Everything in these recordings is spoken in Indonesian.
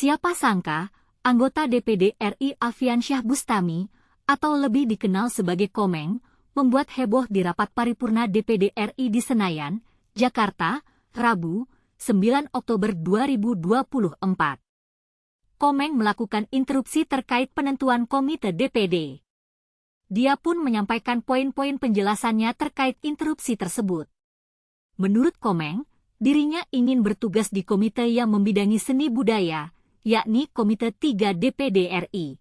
Siapa sangka, anggota DPD RI Alfiansyah Bustami, atau lebih dikenal sebagai Komeng, membuat heboh di rapat paripurna DPD RI di Senayan, Jakarta, Rabu, 9 Oktober 2024. Komeng melakukan interupsi terkait penentuan komite DPD. Dia pun menyampaikan poin-poin penjelasannya terkait interupsi tersebut. Menurut Komeng, dirinya ingin bertugas di komite yang membidangi seni budaya, yakni Komite 3 DPD RI.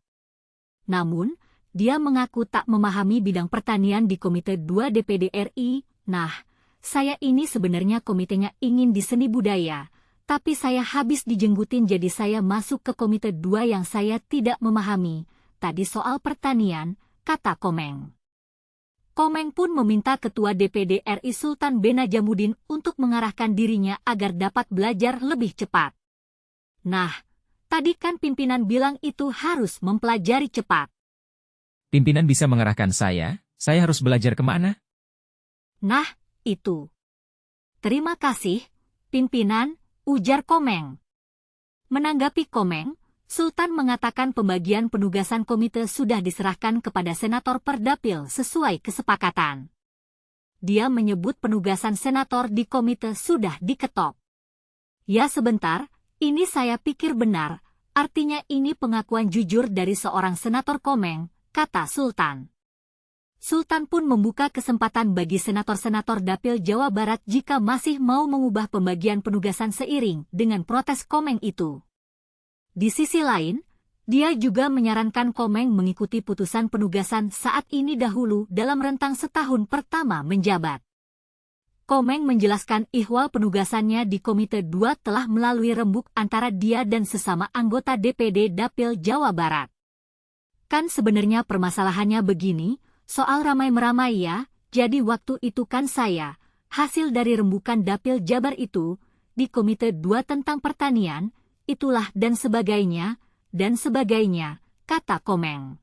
Namun, dia mengaku tak memahami bidang pertanian di Komite 2 DPD RI. Nah, saya ini sebenarnya komitenya ingin di seni budaya, tapi saya habis dijenggutin jadi saya masuk ke Komite 2 yang saya tidak memahami. Tadi soal pertanian, kata Komeng. Komeng pun meminta Ketua DPD RI Sultan B Najamuddin untuk mengarahkan dirinya agar dapat belajar lebih cepat. Nah, tadi kan pimpinan bilang itu harus mempelajari cepat. Pimpinan bisa mengarahkan saya harus belajar kemana? Nah, itu. Terima kasih, pimpinan, ujar Komeng. Menanggapi Komeng, Sultan mengatakan pembagian penugasan komite sudah diserahkan kepada senator per dapil sesuai kesepakatan. Dia menyebut penugasan senator di komite sudah diketok. Ya sebentar, ini saya pikir benar, artinya ini pengakuan jujur dari seorang senator Komeng, kata Sultan. Sultan pun membuka kesempatan bagi senator-senator dapil Jawa Barat jika masih mau mengubah pembagian penugasan seiring dengan protes Komeng itu. Di sisi lain, dia juga menyarankan Komeng mengikuti putusan penugasan saat ini dahulu dalam rentang setahun pertama menjabat. Komeng menjelaskan ihwal penugasannya di Komite 2 telah melalui rembuk antara dia dan sesama anggota DPD Dapil Jawa Barat. Kan sebenarnya permasalahannya begini, soal ramai-meramai ya, jadi waktu itu kan saya, hasil dari rembukan Dapil Jabar itu, di Komite 2 tentang pertanian, itulah dan sebagainya, kata Komeng.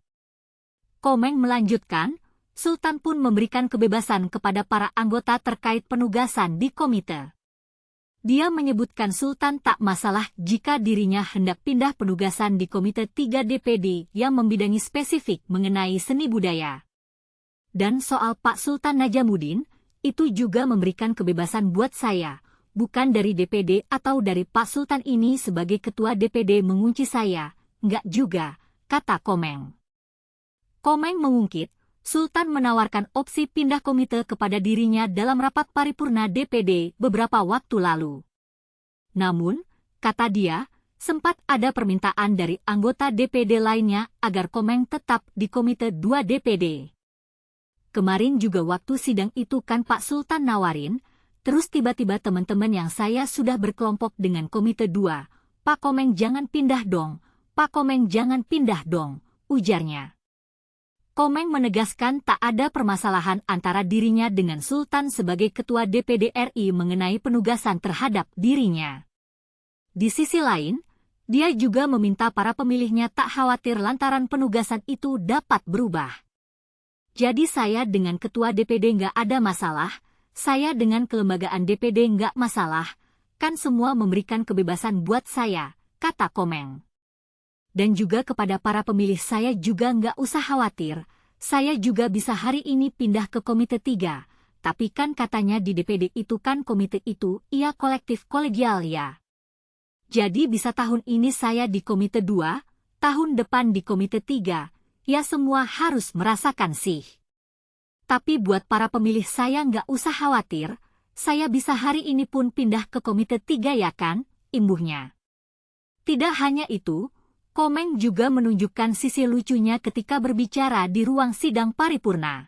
Komeng melanjutkan, Sultan pun memberikan kebebasan kepada para anggota terkait penugasan di komite. Dia menyebutkan Sultan tak masalah jika dirinya hendak pindah penugasan di Komite 3 DPD yang membidangi spesifik mengenai seni budaya. Dan soal Pak Sultan Najamuddin, itu juga memberikan kebebasan buat saya, bukan dari DPD atau dari Pak Sultan ini sebagai ketua DPD mengunci saya, enggak juga, kata Komeng. Komeng mengungkit, Sultan menawarkan opsi pindah komite kepada dirinya dalam rapat paripurna DPD beberapa waktu lalu. Namun, kata dia, sempat ada permintaan dari anggota DPD lainnya agar Komeng tetap di Komite 2 DPD. Kemarin juga waktu sidang itu kan Pak Sultan nawarin, terus tiba-tiba teman-teman yang saya sudah berkelompok dengan Komite 2, Pak Komeng jangan pindah dong, Pak Komeng jangan pindah dong, ujarnya. Komeng menegaskan tak ada permasalahan antara dirinya dengan Sultan sebagai Ketua DPD RI mengenai penugasan terhadap dirinya. Di sisi lain, dia juga meminta para pemilihnya tak khawatir lantaran penugasan itu dapat berubah. Jadi saya dengan Ketua DPD nggak ada masalah, saya dengan kelembagaan DPD nggak masalah, kan semua memberikan kebebasan buat saya, kata Komeng. Dan juga kepada para pemilih saya juga nggak usah khawatir, saya juga bisa hari ini pindah ke Komite 3, tapi kan katanya di DPD itu kan komite itu, ia kolektif kolegial ya. Jadi bisa tahun ini saya di Komite 2, tahun depan di Komite 3, ya semua harus merasakan sih. Tapi buat para pemilih saya nggak usah khawatir, saya bisa hari ini pun pindah ke Komite 3 ya kan, imbuhnya. Tidak hanya itu, Komeng juga menunjukkan sisi lucunya ketika berbicara di ruang sidang paripurna.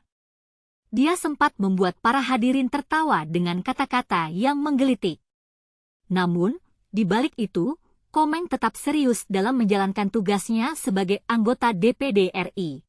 Dia sempat membuat para hadirin tertawa dengan kata-kata yang menggelitik. Namun, di balik itu, Komeng tetap serius dalam menjalankan tugasnya sebagai anggota DPD RI.